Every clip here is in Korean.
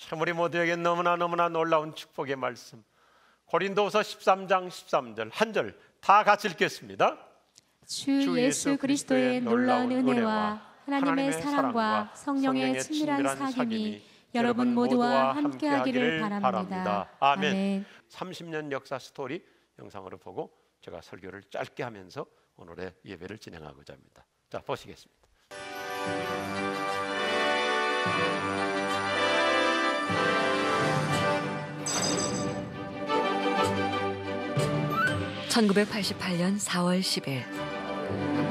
참 우리 모두에게 너무나 놀라운 축복의 말씀. 고린도후서 13장 13절 한 절 다 같이 읽겠습니다. 주 예수 그리스도의 놀라운 은혜와 하나님의 사랑과 성령의 친밀한 사귐이 여러분 모두와 함께하기를 바랍니다. 아멘. 30년 역사 스토리 영상으로 보고 제가 설교를 짧게 하면서 오늘의 예배를 진행하고자 합니다. 자, 보시겠습니다. (1988년 4월 10일)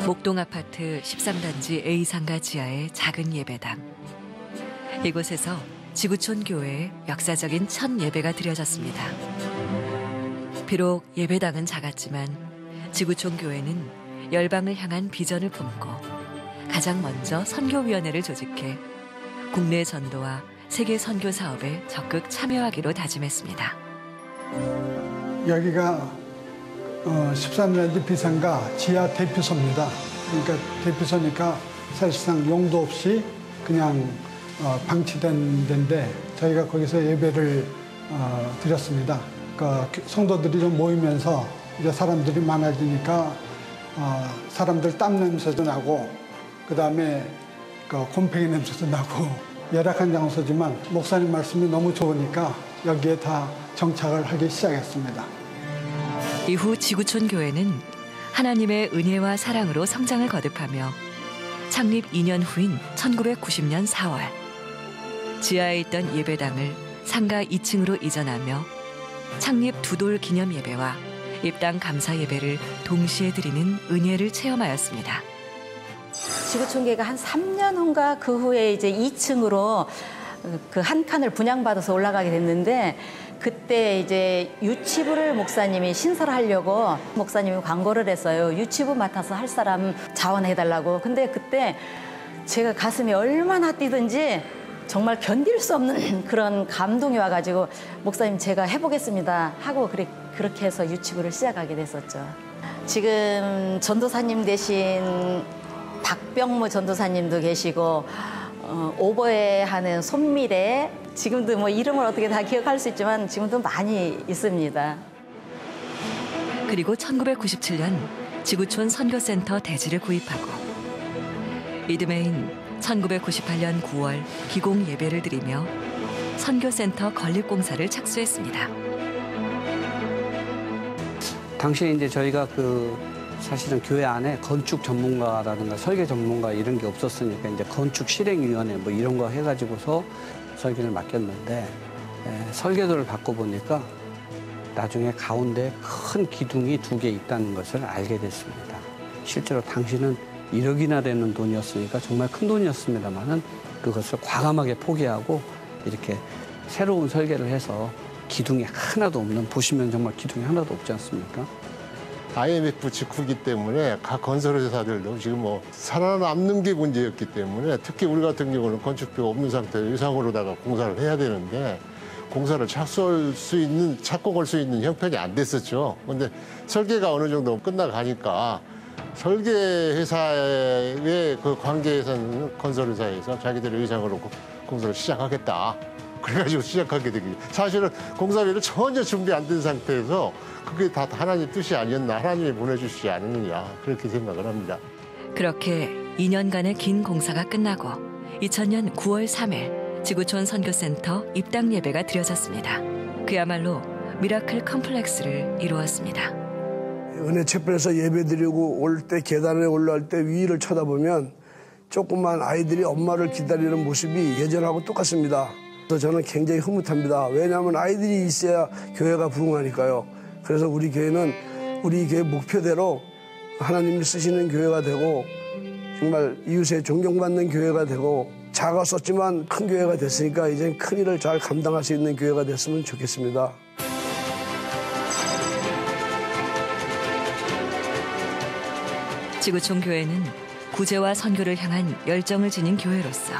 목동 아파트 13단지 A상가 지하의 작은 예배당. 이곳에서 지구촌 교회의 역사적인 첫 예배가 드려졌습니다. 비록 예배당은 작았지만 지구촌 교회는 열방을 향한 비전을 품고 가장 먼저 선교위원회를 조직해 국내 전도와 세계 선교 사업에 적극 참여하기로 다짐했습니다. 여기가 13단지 비상가 지하 대피소입니다. 그러니까 대피소니까 사실상 용도 없이 그냥 방치된 데인데 저희가 거기서 예배를 드렸습니다. 그러니까 성도들이 좀 모이면서 이제 사람들이 많아지니까 사람들 땀 냄새도 나고 그 다음에 곰팡이 냄새도 나고 열악한 장소지만 목사님 말씀이 너무 좋으니까 여기에 다 정착을 하기 시작했습니다. 이후 지구촌 교회는 하나님의 은혜와 사랑으로 성장을 거듭하며 창립 2년 후인 1990년 4월 지하에 있던 예배당을 상가 2층으로 이전하며 창립 두돌 기념 예배와 입당 감사 예배를 동시에 드리는 은혜를 체험하였습니다. 지구촌교회가 한 3년 후인가 그 후에 이제 2층으로 그 한 칸을 분양받아서 올라가게 됐는데 그때 이제 유치부를 목사님이 신설하려고 목사님이 광고를 했어요. 유치부 맡아서 할 사람 자원해달라고. 근데 그때 제가 가슴이 얼마나 뛰든지 정말 견딜 수 없는 그런 감동이 와가지고 목사님 제가 해보겠습니다 하고 그렇게 해서 유치부를 시작하게 됐었죠. 지금 전도사님 대신 박병무 전도사님도 계시고 오버에 하는 손미래 지금도 뭐 이름을 어떻게 다 기억할 수 있지만 지금도 많이 있습니다. 그리고 1997년 지구촌 선교센터 대지를 구입하고 이듬해인 1998년 9월 기공 예배를 드리며 선교센터 건립공사를 착수했습니다. 당시에 이제 저희가 사실은 교회 안에 건축 전문가라든가 설계 전문가 이런 게 없었으니까 이제 건축 실행위원회 뭐 이런 거 해가지고서 설계를 맡겼는데 설계도를 받고 보니까 나중에 가운데 큰 기둥이 2개 있다는 것을 알게 됐습니다. 실제로 당시는 1억이나 되는 돈이었으니까 정말 큰 돈이었습니다만은 그것을 과감하게 포기하고 이렇게 새로운 설계를 해서 기둥이 하나도 없는, 보시면 정말 기둥이 하나도 없지 않습니까? IMF 직후기 때문에 각 건설회사들도 지금 뭐 살아남는 게 문제였기 때문에 특히 우리 같은 경우는 건축비가 없는 상태에서 유상으로다가 공사를 해야 되는데 공사를 착공할 수 있는 형편이 안 됐었죠. 그런데 설계가 어느 정도 끝나가니까 설계회사의 그 관계에서는 건설회사에서 자기들의 의상으로 공사를 시작하겠다. 그래가지고 시작하게 되기. 사실은 공사비를 전혀 준비 안 된 상태에서 그게 다 하나님 뜻이 아니었나, 하나님이 보내주시지 않느냐 그렇게 생각을 합니다. 그렇게 2년간의 긴 공사가 끝나고 2000년 9월 3일 지구촌 선교센터 입당 예배가 드려졌습니다. 그야말로 미라클 컴플렉스를 이루었습니다. 은혜 촛불에서 예배드리고 올 때 계단에 올라올 때 위를 쳐다보면 조그만 아이들이 엄마를 기다리는 모습이 예전하고 똑같습니다. 그래서 저는 굉장히 흐뭇합니다. 왜냐하면 아이들이 있어야 교회가 부흥하니까요. 그래서 우리 교회는 우리 교회 목표대로 하나님이 쓰시는 교회가 되고 정말 이웃에 존경받는 교회가 되고 작았었지만 큰 교회가 됐으니까 이제 큰 일을 잘 감당할 수 있는 교회가 됐으면 좋겠습니다. 지구촌 교회는 구제와 선교를 향한 열정을 지닌 교회로서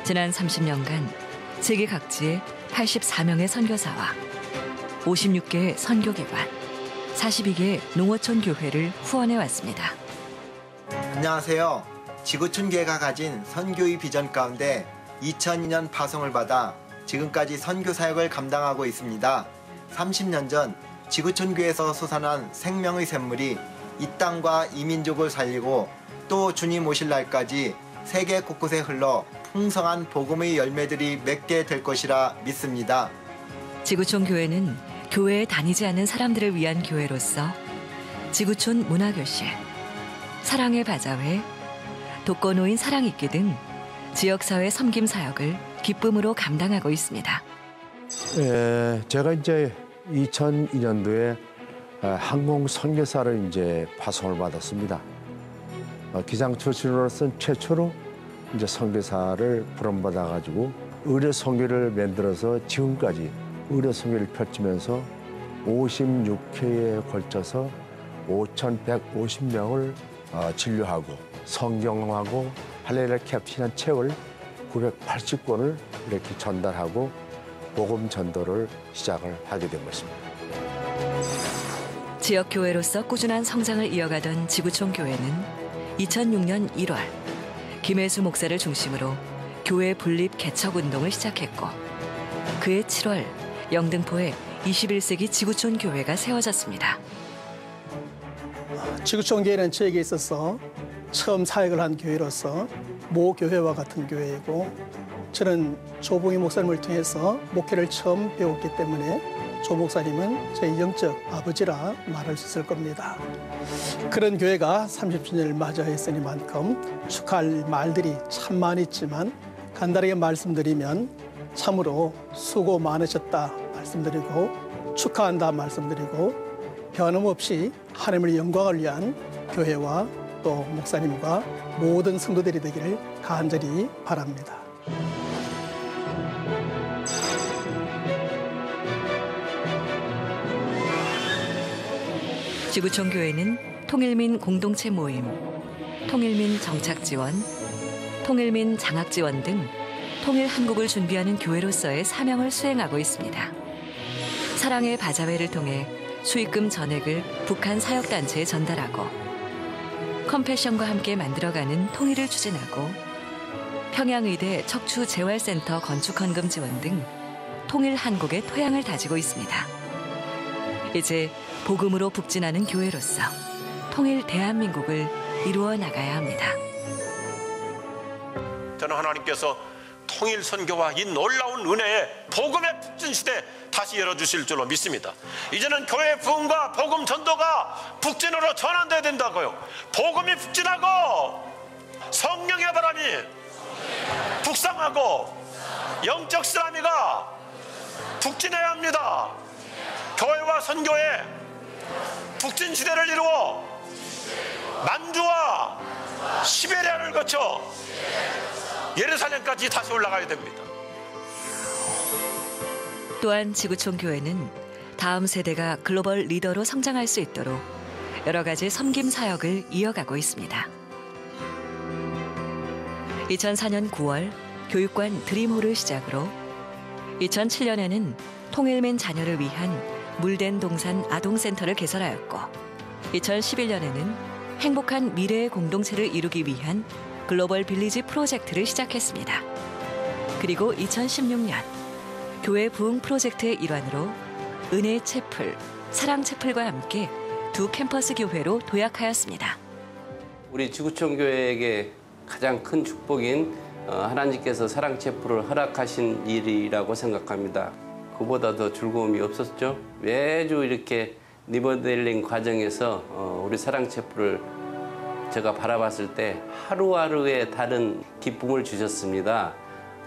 지난 30년간 세계 각지의 84명의 선교사와 56개의 선교기관, 42개의 농어촌 교회를 후원해왔습니다. 안녕하세요. 지구촌 교회가 가진 선교의 비전 가운데 2002년 파송을 받아 지금까지 선교 사역을 감당하고 있습니다. 30년 전 지구촌 교회에서 솟아난 생명의 샘물이 이 땅과 이 민족을 살리고 또 주님 오실 날까지 세계 곳곳에 흘러 풍성한 복음의 열매들이 맺게 될 것이라 믿습니다. 지구촌 교회는 교회에 다니지 않는 사람들을 위한 교회로서 지구촌 문화교실, 사랑의 바자회, 독거노인 사랑있기 등 지역사회 섬김 사역을 기쁨으로 감당하고 있습니다. 제가 이제 2002년도에 항공 선교사를 이제 파송을 받았습니다. 기장 출신으로서 최초로 이제 선교사를 부름받아 가지고 의료 선교를 만들어서 지금까지 의료 선교를 펼치면서 56회에 걸쳐서 5,150명을 진료하고 성경하고 할렐루야 캡틴한 책을 980권을 이렇게 전달하고 복음 전도를 시작을 하게 된 것입니다. 지역 교회로서 꾸준한 성장을 이어가던 지구촌 교회는 2006년 1월 김혜수 목사를 중심으로 교회 분립 개척 운동을 시작했고 그해 7월 영등포에 21세기 지구촌 교회가 세워졌습니다. 지구촌 교회는 저에게 있어서 처음 사역을 한 교회로서 모 교회와 같은 교회이고 저는 조봉희 목사님을 통해서 목회를 처음 배웠기 때문에 조 목사님은 제 영적 아버지라 말할 수 있을 겁니다. 그런 교회가 30주년을 맞이했으니만큼 축하할 말들이 참 많이 있지만 간단하게 말씀드리면 참으로 수고 많으셨다 말씀드리고 축하한다 말씀드리고 변함없이 하나님의 영광을 위한 교회와 또 목사님과 모든 성도들이 되기를 간절히 바랍니다. 지구촌 교회는 통일민 공동체 모임, 통일민 정착 지원, 통일민 장학 지원 등 통일 한국을 준비하는 교회로서의 사명을 수행하고 있습니다. 사랑의 바자회를 통해 수익금 전액을 북한 사역단체에 전달하고 컴패션과 함께 만들어가는 통일을 추진하고 평양의대 척추재활센터 건축 헌금 지원 등 통일 한국의 토양을 다지고 있습니다. 이제 복음으로 북진하는 교회로서 통일 대한민국을 이루어 나가야 합니다. 저는 하나님께서 통일 선교와 이 놀라운 은혜에 복음의 북진 시대 다시 열어주실 줄로 믿습니다. 이제는 교회 부흥과 복음 전도가 북진으로 전환돼야 된다고요. 복음이 북진하고 성령의 바람이 북상하고 영적 쓰나미가 북진해야 합니다. 교회와 선교의 북진 시대를 이루어 만주와 시베리아를 거쳐 예루살렘까지 다시 올라가야 됩니다. 또한 지구촌 교회는 다음 세대가 글로벌 리더로 성장할 수 있도록 여러 가지 섬김 사역을 이어가고 있습니다. 2004년 9월 교육관 드림홀을 시작으로 2007년에는 통일민 자녀를 위한 물된 동산 아동센터를 개설하였고 2011년에는 행복한 미래의 공동체를 이루기 위한 글로벌 빌리지 프로젝트를 시작했습니다. 그리고 2016년 교회 부흥 프로젝트의 일환으로 은혜 채플, 사랑 채플과 함께 두 캠퍼스 교회로 도약하였습니다. 우리 지구촌 교회에게 가장 큰 축복인 하나님께서 사랑 채플을 허락하신 일이라고 생각합니다. 그보다 더 즐거움이 없었죠. 매주 이렇게 리모델링 과정에서 우리 사랑 채플을 제가 바라봤을 때 하루하루의 다른 기쁨을 주셨습니다.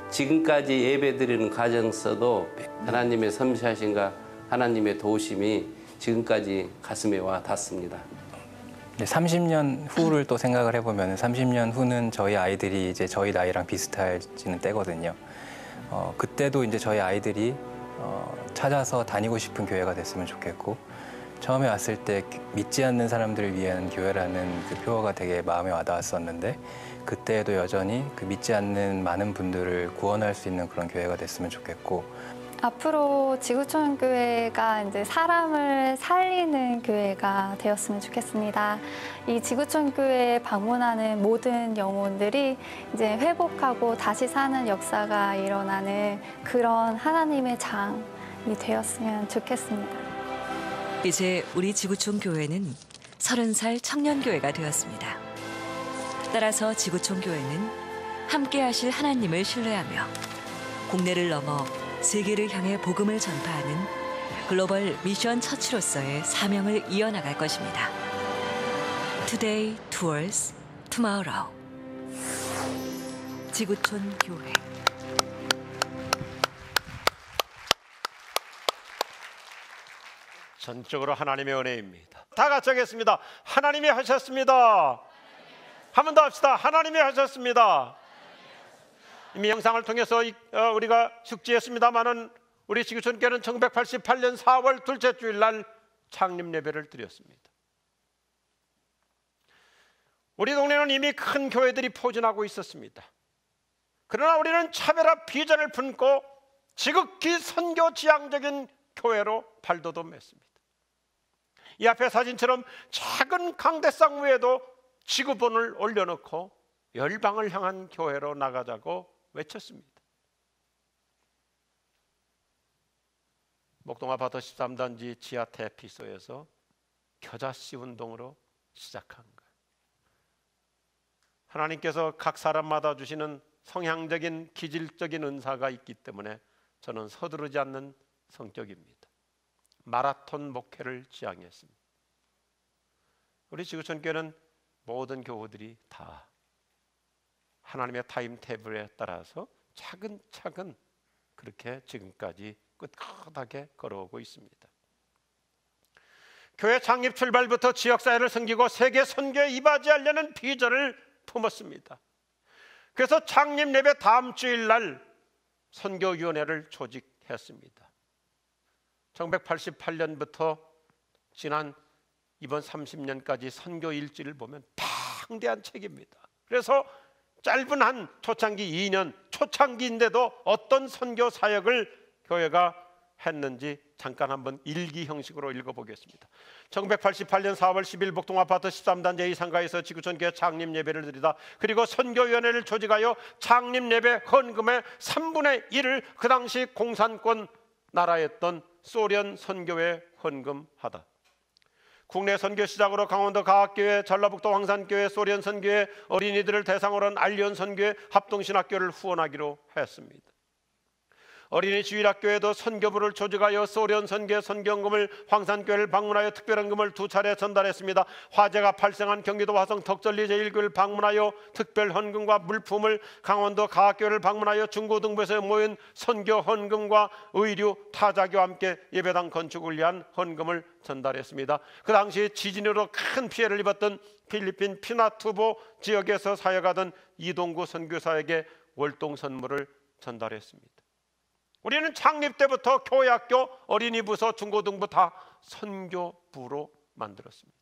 지금까지 예배드리는 과정에서도 하나님의 섬세하심과 하나님의 도우심이 지금까지 가슴에 와 닿습니다. 30년 후를 또 생각을 해보면 30년 후는 저희 아이들이 이제 저희 나이랑 비슷해지는 때거든요. 그때도 이제 저희 아이들이 찾아서 다니고 싶은 교회가 됐으면 좋겠고 처음에 왔을 때 믿지 않는 사람들을 위한 교회라는 그 표어가 되게 마음에 와닿았었는데 그때에도 여전히 그 믿지 않는 많은 분들을 구원할 수 있는 그런 교회가 됐으면 좋겠고 앞으로 지구촌 교회가 이제 사람을 살리는 교회가 되었으면 좋겠습니다. 이 지구촌 교회에 방문하는 모든 영혼들이 이제 회복하고 다시 사는 역사가 일어나는 그런 하나님의 장이 되었으면 좋겠습니다. 이제 우리 지구촌 교회는 30살 청년교회가 되었습니다. 따라서 지구촌 교회는 함께 하실 하나님을 신뢰하며 국내를 넘어 세계를 향해 복음을 전파하는 글로벌 미션 처치로서의 사명을 이어나갈 것입니다. Today towards tomorrow. 지구촌 교회. 전적으로 하나님의 은혜입니다. 다 같이 하겠습니다. 하나님이 하셨습니다. 한 번 더 합시다. 하나님이 하셨습니다. 이미 영상을 통해서 우리가 숙지했습니다마는 우리 지구촌교회는 1988년 4월 둘째 주일 날 창립 예배를 드렸습니다. 우리 동네는 이미 큰 교회들이 포진하고 있었습니다. 그러나 우리는 차별화 비전을 품고 지극히 선교 지향적인 교회로 발돋움했습니다. 이 앞에 사진처럼 작은 강대상 위에도 지구본을 올려놓고 열방을 향한 교회로 나가자고 외쳤습니다. 목동아파트 13단지 지하 대피소에서 겨자씨 운동으로 시작한 거예요. 하나님께서 각 사람마다 주시는 성향적인 기질적인 은사가 있기 때문에 저는 서두르지 않는 성격입니다. 마라톤 목회를 지향했습니다. 우리 지구촌교회는 모든 교우들이 다 하나님의 타임테이블에 따라서 차근차근 그렇게 지금까지 꿋꿋하게 걸어오고 있습니다. 교회 창립 출발부터 지역사회를 섬기고 세계 선교에 이바지하려는 비전을 품었습니다. 그래서 창립 예배 다음 주일 날 선교위원회를 조직했습니다. 1988년부터 지난 이번 30년까지 선교 일지를 보면 방대한 책입니다. 그래서 짧은 한 초창기 2년 초창기인데도 어떤 선교 사역을 교회가 했는지 잠깐 한번 일기 형식으로 읽어보겠습니다. 1988년 4월 10일 목동아파트 13단지 A상가에서 지구촌교회 창립 예배를 드리다 그리고 선교위원회를 조직하여 창립 예배 헌금의 3분의 1을 그 당시 공산권 나라였던 소련 선교회에 헌금하다. 국내 선교 시작으로 강원도 가학교회, 전라북도 황산교회, 소련 선교회, 어린이들을 대상으로 한 알리온 선교회, 합동신학교를 후원하기로 했습니다. 어린이 주일학교에도 선교부를 조직하여 소련 선교회 선교헌금을, 황산교회를 방문하여 특별헌금을 2차례 전달했습니다. 화재가 발생한 경기도 화성 덕절리 제1교회를 방문하여 특별헌금과 물품을, 강원도 가학교회를 방문하여 중고등부에서 모인 선교헌금과 의류, 타자교와 함께 예배당 건축을 위한 헌금을 전달했습니다. 그 당시 지진으로 큰 피해를 입었던 필리핀 피나투보 지역에서 사역하던 이동구 선교사에게 월동 선물을 전달했습니다. 우리는 창립 때부터 교회학교, 어린이 부서, 중고등부 다 선교부로 만들었습니다.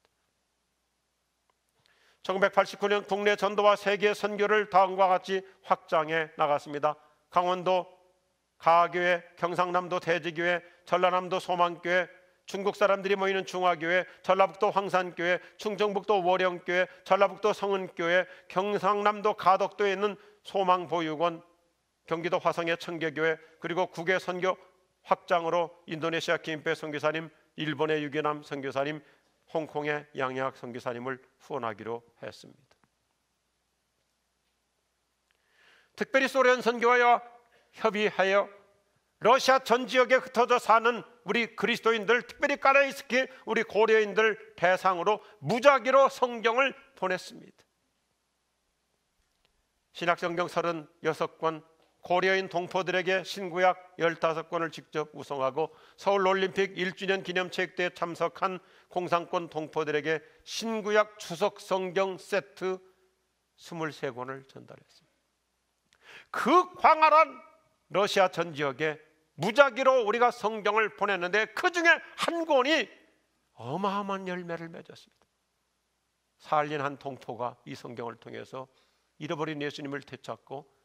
1989년 국내 전도와 세계 선교를 다음과 같이 확장해 나갔습니다. 강원도 가교회, 경상남도 대지교회, 전라남도 소망교회, 중국 사람들이 모이는 중화교회, 전라북도 황산교회, 충청북도 월영교회, 전라북도 성은교회, 경상남도 가덕도에 있는 소망보육원, 경기도 화성의 청계교회, 그리고 국외 선교 확장으로 인도네시아 김페 선교사님, 일본의 유기남 선교사님, 홍콩의 양약 선교사님을 후원하기로 했습니다. 특별히 소련 선교와 협의하여 러시아 전 지역에 흩어져 사는 우리 그리스도인들, 특별히 까라이스키 우리 고려인들 대상으로 무작위로 성경을 보냈습니다. 신약성경 36권, 고려인 동포들에게 신구약 15권을 직접 우송하고 서울올림픽 1주년 기념체육대회에 참석한 공산권 동포들에게 신구약 추석 성경 세트 23권을 전달했습니다. 그 광활한 러시아 전 지역에 무작위로 우리가 성경을 보냈는데 그 중에 한 권이 어마어마한 열매를 맺었습니다. 사할린 한 동포가 이 성경을 통해서 잃어버린 예수님을 되찾고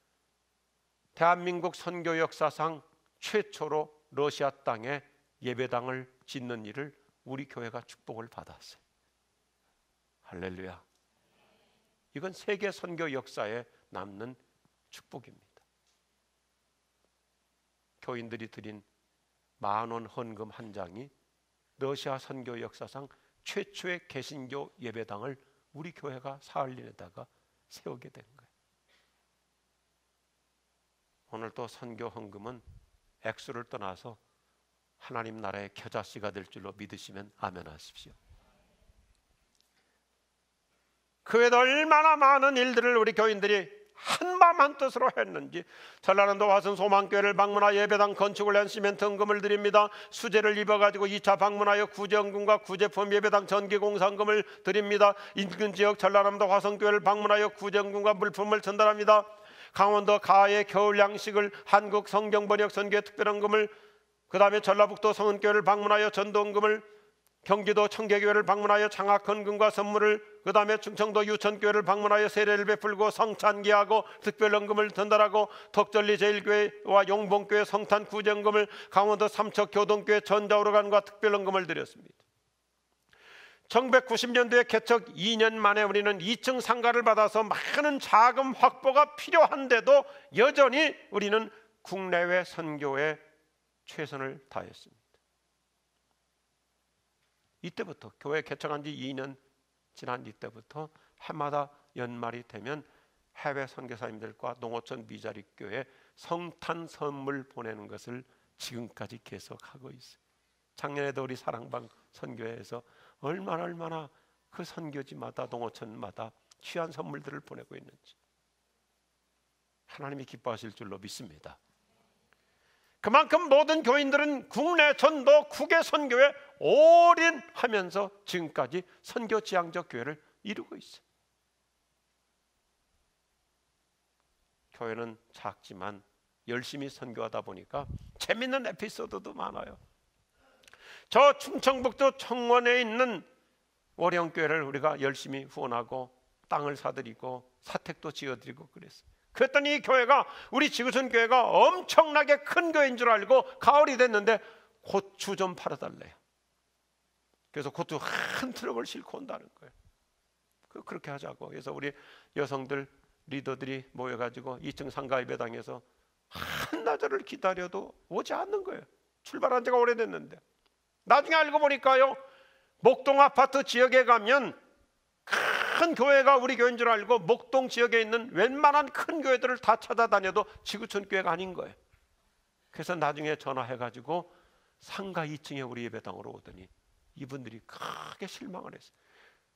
대한민국 선교 역사상 최초로 러시아 땅에 예배당을 짓는 일을 우리 교회가 축복을 받았어요. 할렐루야. 이건 세계 선교 역사에 남는 축복입니다. 교인들이 드린 10,000원 헌금 한 장이 러시아 선교 역사상 최초의 개신교 예배당을 우리 교회가 사흘린에다가 세우게 된 거예요. 오늘 또 선교 헌금은 액수를 떠나서 하나님 나라의 겨자씨가 될 줄로 믿으시면 아멘 하십시오. 그 외에도 얼마나 많은 일들을 우리 교인들이 한마음 한뜻으로 했는지, 전라남도 화성 소망교회를 방문하여 예배당 건축을 한 시멘트 헌금을 드립니다. 수제를 입어가지고 2차 방문하여 구제헌금과 구제품 예배당 전기공사헌금을 드립니다. 인근 지역 전라남도 화성교회를 방문하여 구제헌금과 물품을 전달합니다. 강원도 가의 겨울 양식을 한국 성경번역 선교회 특별헌금을, 그 다음에 전라북도 성은교회를 방문하여 전도헌금을, 경기도 청계교회를 방문하여 장학헌금과 선물을, 그 다음에 충청도 유천교회를 방문하여 세례를 베풀고 성찬기하고 특별헌금을 전달하고, 덕절리 제일교회와 용봉교회 성탄 구제헌금을, 강원도 삼척 교동교회 전자오르간과 특별헌금을 드렸습니다. 1990년도에 개척 2년 만에 우리는 2층 상가를 받아서 많은 자금 확보가 필요한데도 여전히 우리는 국내외 선교에 최선을 다했습니다. 이때부터 교회 개척한 지 2년 지난 이때부터 해마다 연말이 되면 해외 선교사님들과 농어촌 미자립교회 성탄 선물 보내는 것을 지금까지 계속하고 있어요. 작년에도 우리 사랑방 선교회에서 얼마나 그 선교지마다 농어촌마다 귀한 선물들을 보내고 있는지 하나님이 기뻐하실 줄로 믿습니다. 그만큼 모든 교인들은 국내 전도 국외 선교에 올인하면서 지금까지 선교 지향적 교회를 이루고 있어요. 교회는 작지만 열심히 선교하다 보니까 재밌는 에피소드도 많아요. 저 충청북도 청원에 있는 월영교회를 우리가 열심히 후원하고 땅을 사드리고 사택도 지어드리고 그랬어요. 그랬더니 이 교회가, 우리 지구촌 교회가 엄청나게 큰 교회인 줄 알고 가을이 됐는데 고추 좀 팔아달래요. 그래서 고추 한 트럭을 싣고 온다는 거예요. 그렇게 하자고. 그래서 우리 여성들 리더들이 모여가지고 2층 상가 예배당에서 한나절을 기다려도 오지 않는 거예요. 출발한 지가 오래됐는데. 나중에 알고 보니까요, 목동 아파트 지역에 가면 큰 교회가 우리 교회인 줄 알고 목동 지역에 있는 웬만한 큰 교회들을 다 찾아다녀도 지구촌 교회가 아닌 거예요. 그래서 나중에 전화해가지고 상가 2층에 우리 예배당으로 오더니 이분들이 크게 실망을 했어요.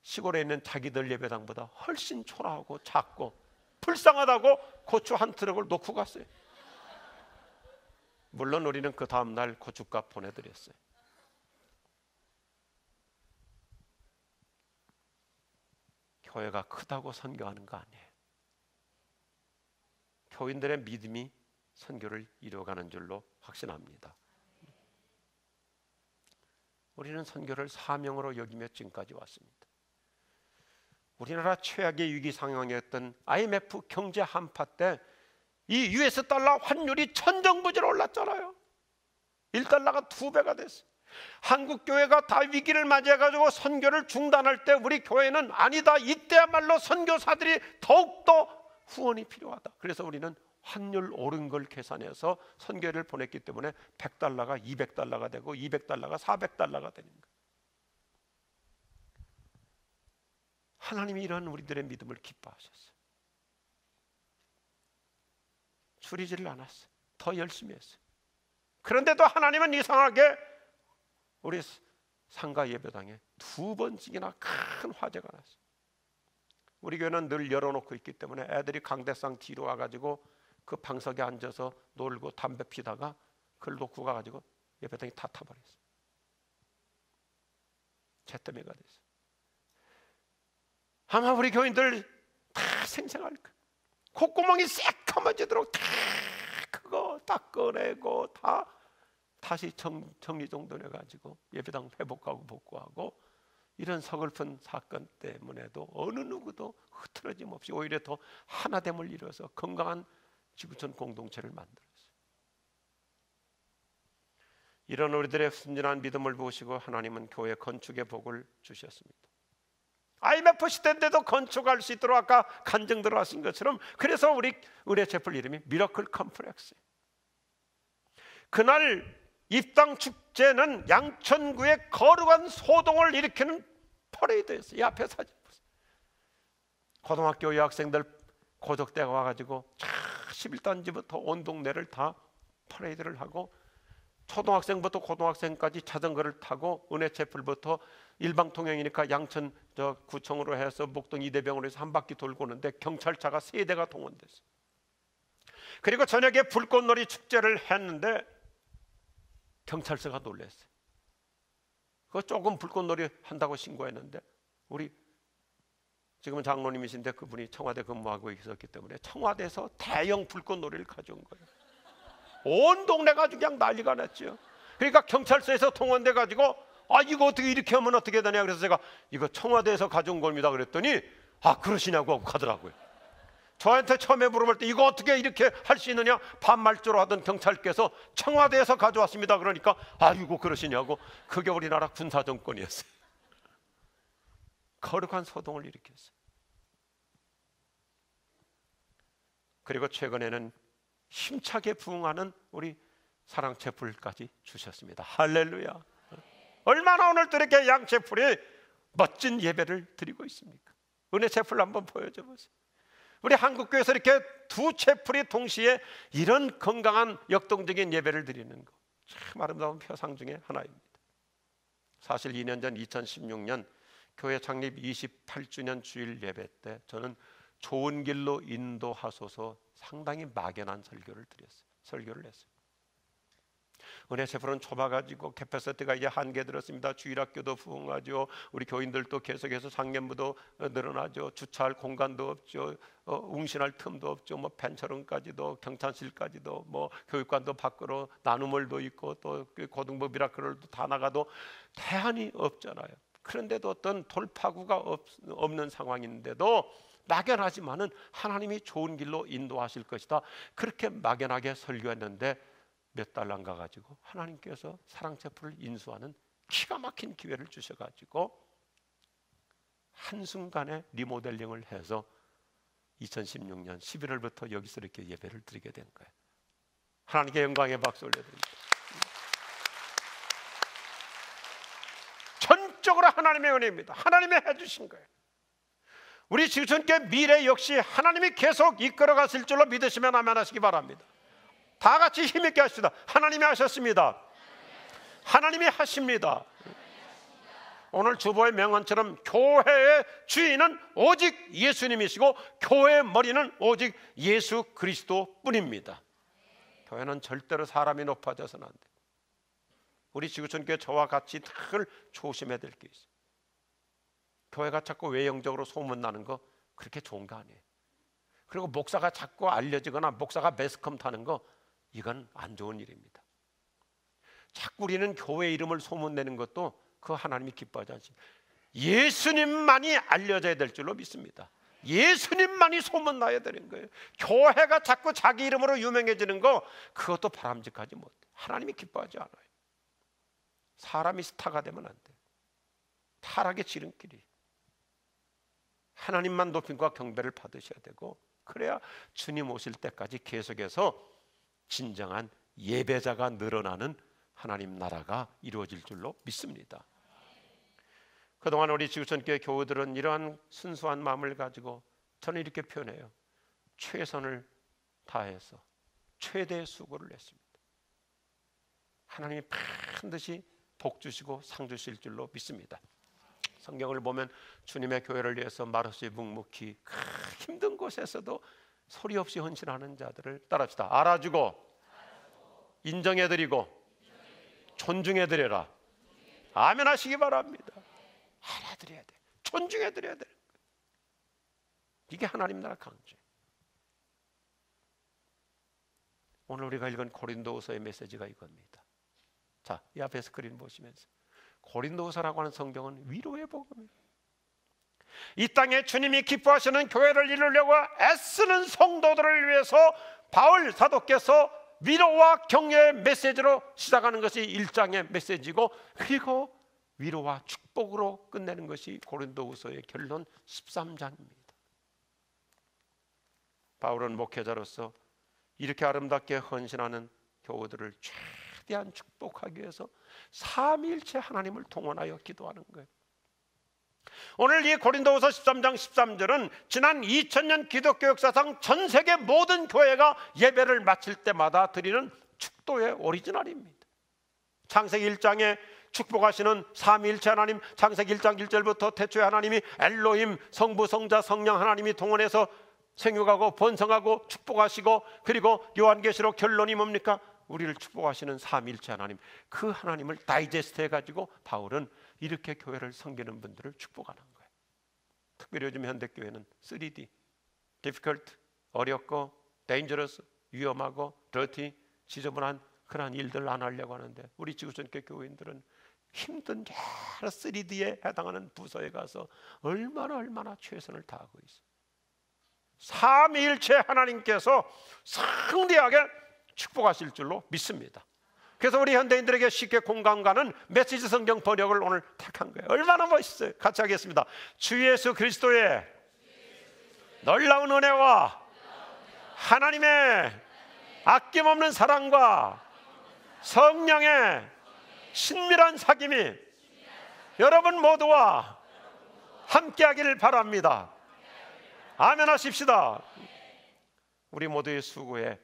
시골에 있는 자기들 예배당보다 훨씬 초라하고 작고 불쌍하다고 고추 한 트럭을 놓고 갔어요. 물론 우리는 그 다음날 고춧값 보내드렸어요. 교회가 크다고 선교하는 거 아니에요. 교인들의 믿음이 선교를 이루어가는 줄로 확신합니다. 우리는 선교를 사명으로 여기며 지금까지 왔습니다. 우리나라 최악의 위기 상황이었던 IMF 경제 한파 때 이 US 달러 환율이 천정부지로 올랐잖아요. 1달러가 2배가 됐어요. 한국 교회가 다 위기를 맞이해가지고 선교를 중단할 때 우리 교회는 아니다, 이때야말로 선교사들이 더욱더 후원이 필요하다. 그래서 우리는 환율 오른 걸 계산해서 선교를 보냈기 때문에 100달러가 200달러가 되고 200달러가 400달러가 되는 거예요. 하나님이 이런 우리들의 믿음을 기뻐하셨어요. 줄이지를 않았어요. 더 열심히 했어요. 그런데도 하나님은 이상하게 우리 상가 예배당에 2번씩이나 큰 화재가 났어요. 우리 교회는 늘 열어놓고 있기 때문에 애들이 강대상 뒤로 와가지고 그 방석에 앉아서 놀고 담배 피다가 그걸 놓고 가가지고 예배당이 다 타버렸어요. 잿더미가 됐어요. 아마 우리 교인들 다 생생할 거예요. 콧구멍이 새까매지도록 다 그거 닦아내고 다 다시 정리정돈해가지고 예배당 회복하고 복구하고, 이런 서글픈 사건 때문에도 어느 누구도 흐트러짐 없이 오히려 더 하나됨을 이뤄서 건강한 지구촌 공동체를 만들었어요. 이런 우리들의 순진한 믿음을 보시고 하나님은 교회 건축의 복을 주셨습니다. IMF 시대인데도 건축할 수 있도록 아까 간증 들어가신 것처럼, 그래서 우리 은혜체플 이름이 미러클 컴플렉스. 그날 입당 축제는 양천구의 거룩한 소동을 일으키는 퍼레이드였어요. 이 앞에 사진 보세요. 고등학교 여학생들 고적대가 와가지고 11단지부터 온 동네를 다 퍼레이드를 하고, 초등학생부터 고등학생까지 자전거를 타고 은혜체플부터 일방통행이니까 양천 구청으로 해서 목동 이대병으로 해서 한 바퀴 돌고 오는데 경찰차가 3대가 동원됐어요. 그리고 저녁에 불꽃놀이 축제를 했는데 경찰서가 놀랐어요. 그거 조금 불꽃놀이 한다고 신고했는데, 우리 지금은 장로님이신데 그분이 청와대 근무하고 있었기 때문에 청와대에서 대형 불꽃놀이를 가져온 거예요. 온 동네가 그냥 난리가 났죠. 그러니까 경찰서에서 통원돼 가지고 이거 어떻게 이렇게 하면 어떻게 되냐, 그래서 제가 이거 청와대에서 가져온 겁니다 그랬더니 그러시냐고 하고 가더라고요. 저한테 처음에 물어볼 때 이거 어떻게 이렇게 할 수 있느냐, 반말조로 하던 경찰께서 청와대에서 가져왔습니다 그러니까 이거 그러시냐고. 그게 우리나라 군사정권이었어요. 거룩한 소동을 일으켰어요. 그리고 최근에는 힘차게 부응하는 우리 사랑체플까지 주셨습니다. 할렐루야. 얼마나 오늘도 이렇게 양체플이 멋진 예배를 드리고 있습니까? 은혜체플 한번 보여줘 보세요. 우리 한국교회에서 이렇게 두 체플이 동시에 이런 건강한 역동적인 예배를 드리는 것, 참 아름다운 표상 중에 하나입니다. 사실 2년 전 2016년 교회 창립 28주년 주일 예배 때 저는 좋은 길로 인도하소서 상당히 막연한 설교를 했어요. 은혜체플은 좁아가지고 캐패시티가 이제 한계 들었습니다. 주일학교도 부흥하죠. 우리 교인들도 계속해서 상년부도 늘어나죠. 주차할 공간도 없죠. 웅신할 틈도 없죠. 벤처룸까지도, 경찰실까지도, 교육관도 밖으로 나눔을도 있고, 또 고등부 미라클도 다 나가도 대안이 없잖아요. 그런데도 어떤 돌파구가 없는 상황인데도 막연하지만은 하나님이 좋은 길로 인도하실 것이다, 그렇게 막연하게 설교했는데 몇 달 안 가가지고 하나님께서 사랑체플을 인수하는 기가 막힌 기회를 주셔가지고 한순간에 리모델링을 해서 2016년 11월부터 여기서 이렇게 예배를 드리게 된 거예요. 하나님께 영광의 박수 올려드립니다. 전적으로 하나님의 은혜입니다. 하나님이 해주신 거예요. 우리 지구촌교회 미래 역시 하나님이 계속 이끌어 가실 줄로 믿으시면 아멘 하시기 바랍니다. 다 같이 힘있게 하시다. 하나님이 하셨습니다. 하나님이 하십니다. 오늘 주보의 명언처럼 교회의 주인은 오직 예수님이시고 교회의 머리는 오직 예수 그리스도 뿐입니다. 교회는 절대로 사람이 높아져서는 안 돼요. 우리 지구촌교회 저와 같이 늘 조심해야 될 게 있어요. 교회가 자꾸 외형적으로 소문나는 거 그렇게 좋은 거 아니에요. 그리고 목사가 자꾸 알려지거나 목사가 매스컴 타는 거, 이건 안 좋은 일입니다. 자꾸 우리는 교회 이름을 소문내는 것도 그 하나님이 기뻐하지 않습니다. 예수님만이 알려져야 될 줄로 믿습니다. 예수님만이 소문나야 되는 거예요. 교회가 자꾸 자기 이름으로 유명해지는 거, 그것도 바람직하지 못해. 하나님이 기뻐하지 않아요. 사람이 스타가 되면 안 돼요. 타락의 지름길이. 하나님만 높임과 경배를 받으셔야 되고, 그래야 주님 오실 때까지 계속해서 진정한 예배자가 늘어나는 하나님 나라가 이루어질 줄로 믿습니다. 그동안 우리 지구촌교회 교우들은 이러한 순수한 마음을 가지고, 저는 이렇게 표현해요. 최선을 다해서 최대의 수고를 했습니다. 하나님이 반드시 복 주시고 상 주실 줄로 믿습니다. 성경을 보면 주님의 교회를 위해서 말없이 묵묵히 힘든 곳에서도 소리 없이 헌신하는 자들을 따라합시다. 알아주고 인정해드리고 존중해드려라. 아멘 하시기 바랍니다. 알아드려야 돼. 존중해드려야 돼. 이게 하나님 나라 강조예요. 오늘 우리가 읽은 고린도후서의 메시지가 이겁니다. 자, 이 앞에 스크린 보시면서, 고린도후서라고 하는 성경은 위로의 복음이에요. 이 땅에 주님이 기뻐하시는 교회를 이루려고 애쓰는 성도들을 위해서 바울 사도께서 위로와 격려의 메시지로 시작하는 것이 1장의 메시지고, 그리고 위로와 축복으로 끝내는 것이 고린도후서의 결론 13장입니다. 바울은 목회자로서 이렇게 아름답게 헌신하는 교우들을 최대한 축복하기 위해서 삼위일체 하나님을 동원하여 기도하는 거예요. 오늘 이 고린도후서 13장 13절은 지난 2000년 기독교 역사상 전 세계 모든 교회가 예배를 마칠 때마다 드리는 축도의 오리지널입니다. 창세기 1장에 축복하시는 삼위일체 하나님, 창세기 1장 1절부터 태초에 하나님이 엘로힘, 성부, 성자, 성령 하나님이 동원해서 생육하고 번성하고 축복하시고, 그리고 요한계시록 결론이 뭡니까? 우리를 축복하시는 삼위일체 하나님, 그 하나님을 다이제스트 해가지고 바울은 이렇게 교회를 섬기는 분들을 축복하는 거예요. 특별히 요즘 현대교회는 3D, difficult, 어렵고 dangerous, 위험하고 dirty, 지저분한 그런 일들 안 하려고 하는데, 우리 지구촌교회 교회인들은 힘든 여러 3D에 해당하는 부서에 가서 얼마나 최선을 다하고 있어요. 삼위일체 하나님께서 성대하게 축복하실 줄로 믿습니다. 그래서 우리 현대인들에게 쉽게 공감 가는 메시지 성경 번역을 오늘 택한 거예요. 얼마나 멋있어요. 같이 하겠습니다. 주 예수 그리스도의 놀라운 은혜와 하나님의 아낌없는 사랑과 성령의 친밀한 사귐이 여러분 모두와 함께하기를 바랍니다. 아멘 하십시다. 우리 모두의 수고에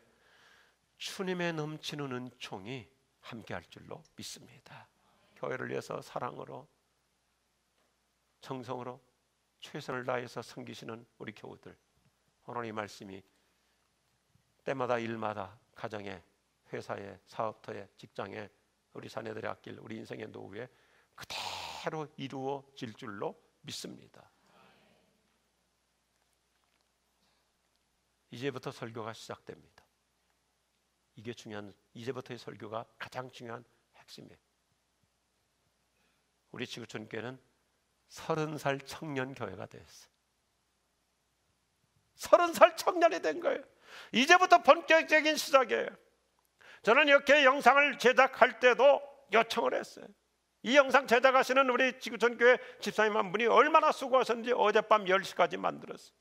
주님의 넘치는 은총이 함께할 줄로 믿습니다. 교회를 위해서 사랑으로, 정성으로 최선을 다해서 섬기시는 우리 교우들, 오늘 이 말씀이 때마다 일마다 가정에, 회사에, 사업터에, 직장에, 우리 자녀들의 앞길, 우리 인생의 노후에 그대로 이루어질 줄로 믿습니다. 이제부터 설교가 시작됩니다. 이게 중요한, 이제부터의 설교가 가장 중요한 핵심이에요. 우리 지구촌교회는 30살 청년 교회가 됐어요. 30살 청년이 된 거예요. 이제부터 본격적인 시작이에요. 저는 이렇게 영상을 제작할 때도 요청을 했어요. 이 영상 제작하시는 우리 지구촌교회 집사님 한 분이 얼마나 수고하셨는지 어젯밤 10시까지 만들었어요.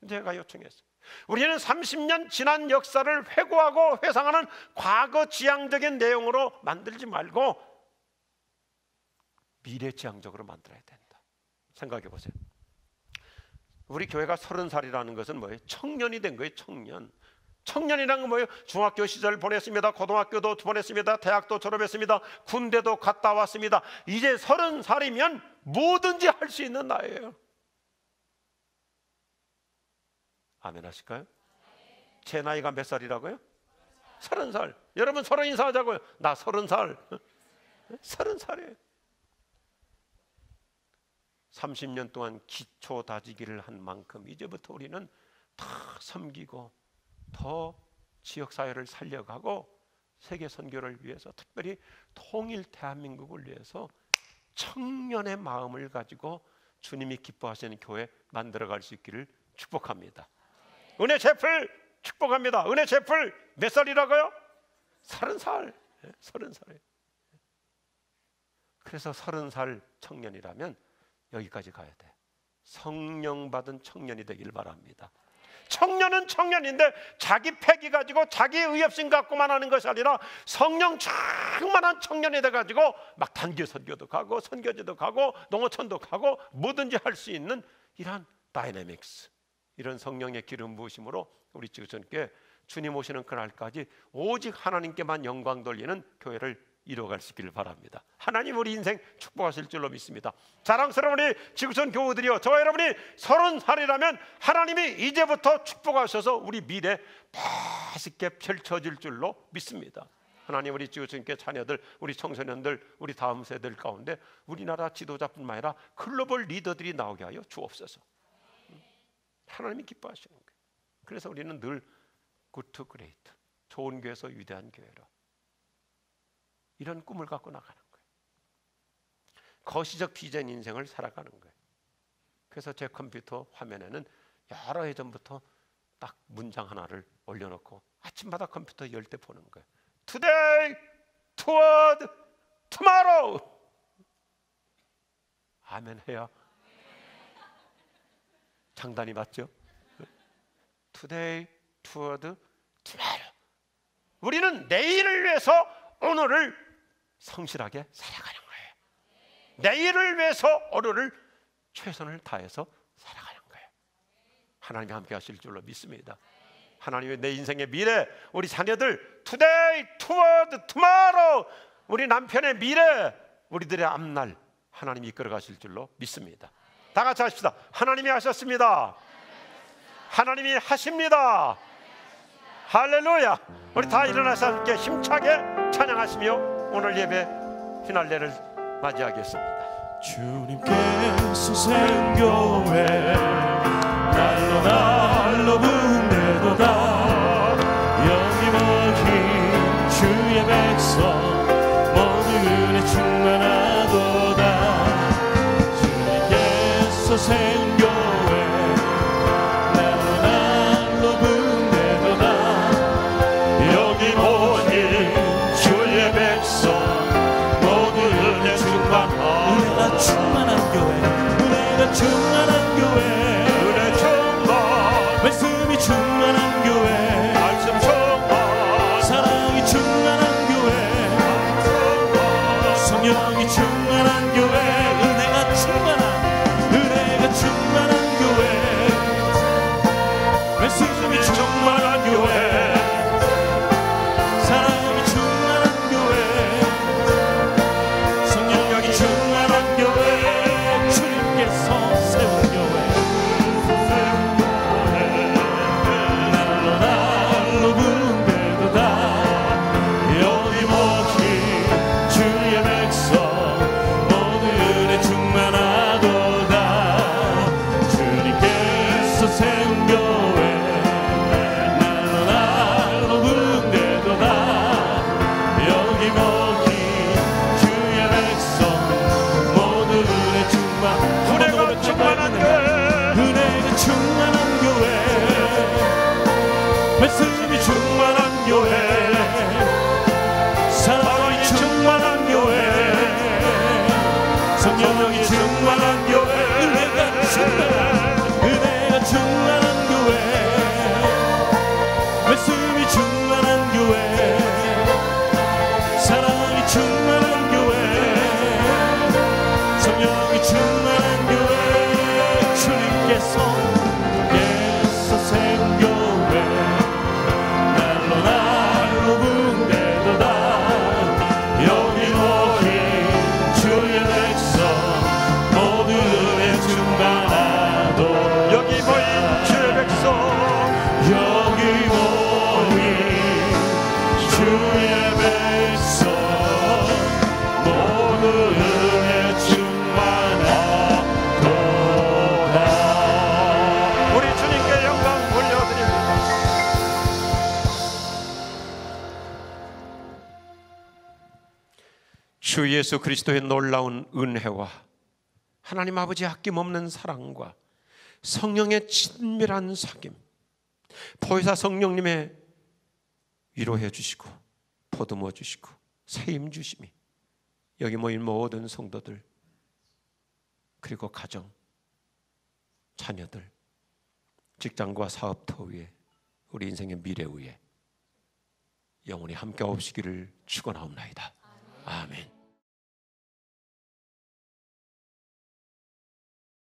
제가 요청했어요. 우리는 30년 지난 역사를 회고하고 회상하는 과거 지향적인 내용으로 만들지 말고 미래 지향적으로 만들어야 된다. 생각해 보세요. 우리 교회가 30살이라는 것은 뭐예요? 청년이 된 거예요. 청년이라는 건 뭐예요? 중학교 시절 보냈습니다. 고등학교도 보냈습니다. 대학도 졸업했습니다. 군대도 갔다 왔습니다. 이제 30살이면 뭐든지 할 수 있는 나이예요. 아멘 하실까요? 제 나이가 몇 살이라고요? 30살. 여러분 서로 인사하자고요. 나 30살. 30살이에요. 30년 동안 기초 다지기를 한 만큼 이제부터 우리는 더 섬기고 더 지역사회를 살려가고 세계 선교를 위해서, 특별히 통일 대한민국을 위해서 청년의 마음을 가지고 주님이 기뻐하시는 교회 만들어갈 수 있기를 축복합니다. 은혜 제풀 축복합니다. 은혜 제풀 몇 살이라고요? 30살. 30살. 그래서 30살 청년이라면 여기까지 가야 돼. 성령 받은 청년이 되길 바랍니다. 청년은 청년인데 자기 패기 가지고 자기 의협심 갖고만 하는 것이 아니라 성령 충만한 청년이 돼가지고 막 단기 선교도 가고 선교지도 가고 농어촌도 가고 뭐든지 할 수 있는 이런 다이내믹스, 이런 성령의 기름 부으심으로 우리 지구촌교회 주님 오시는 그날까지 오직 하나님께만 영광 돌리는 교회를 이뤄갈 수 있기를 바랍니다. 하나님 우리 인생 축복하실 줄로 믿습니다. 자랑스러운 우리 지구촌 교우들이요, 저와 여러분이 30살이라면 하나님이 이제부터 축복하셔서 우리 미래 멋있게 펼쳐질 줄로 믿습니다. 하나님 우리 지구촌교회 자녀들, 우리 청소년들, 우리 다음 세대들 가운데 우리나라 지도자뿐만 아니라 글로벌 리더들이 나오게 하여 주옵소서. 하나님이 기뻐하시는 거예요. 그래서 우리는 늘 good to great, 좋은 교회에서 위대한 교회로, 이런 꿈을 갖고 나가는 거예요. 거시적 비전 인생을 살아가는 거예요. 그래서 제 컴퓨터 화면에는 여러 해 전부터 딱 문장 하나를 올려놓고 아침마다 컴퓨터 열 때 보는 거예요. Today, toward, tomorrow. 아멘 해야 장단이 맞죠? Today, toward, tomorrow. 우리는 내일을 위해서 오늘을 성실하게 살아가는 거예요. 내일을 위해서 오늘을 최선을 다해서 살아가는 거예요. 하나님이 함께 하실 줄로 믿습니다. 하나님의 내 인생의 미래, 우리 자녀들 today, toward, tomorrow, 우리 남편의 미래, 우리들의 앞날 하나님이 이끌어 가실 줄로 믿습니다. 다 같이 하십시다. 하나님이 하셨습니다. 하나님이 하십니다. 할렐루야. 우리 다 일어나서 함께 힘차게 찬양하시며 오늘 예배 피날레를 맞이하겠습니다. 주님께서 세운 교회 날로 날로 붕대도다. 여기 모인 주의 백성 모두 은혜 충만하도다. 주님께서 세운 교회 날로 날로 붕대도다. 여기 모인 주의 백성 모두 은혜 충만하도다. 은혜가 충만한 교회, 은혜가 충만한 교회, 은혜 충만, 말씀이 충만한 교회, 말씀 충만, 사랑이 충만한 교회, 성령이 충만한 교회, 은혜가 충만한 교회, 말씀이 충만한 교회, 사랑이 충만한 교회, 성령이 충만한 교회, 주님께서 세운 교회, 날로 날로 붕대도다. 여기 모인 주의 백성 모두 은혜 충만하도다. 주님께서 세운 교회 날로 날로 붕대도다. 여기 모인 주의 백성 모두 은혜 충만, 은혜가 충만한 교회, 은혜가 충만한 교회, 말씀이 충만한 교회, 사랑이 충만한 교회, 성령이 충만한 교회, 은혜가 충만한 교회, 말씀이 충만한 교회, 사랑이 충만한 교회, 성령이 충만한 교회, 주님께서 세운 교회 날로 날로 붕대도다. 여기 모인 주의 백성 모두 은혜 충만하도다. 여기 모인 주의 백성, 여기 모인 주의 백성 모두 은혜 충만하도다. 우리 주님께 영광 올려드립니다. 주 예수 그리스도의 놀라운 은혜와 하나님 아버지의 아낌없는 사랑과 성령의 친밀한 사귐, 보혜사 성령님의 위로해 주시고 보듬어 주시고 세임 주심이 여기 모인 모든 성도들, 그리고 가정, 자녀들, 직장과 사업터 위에, 우리 인생의 미래 위에 영원히 함께 없으기를 축원하옵나이다. 아멘.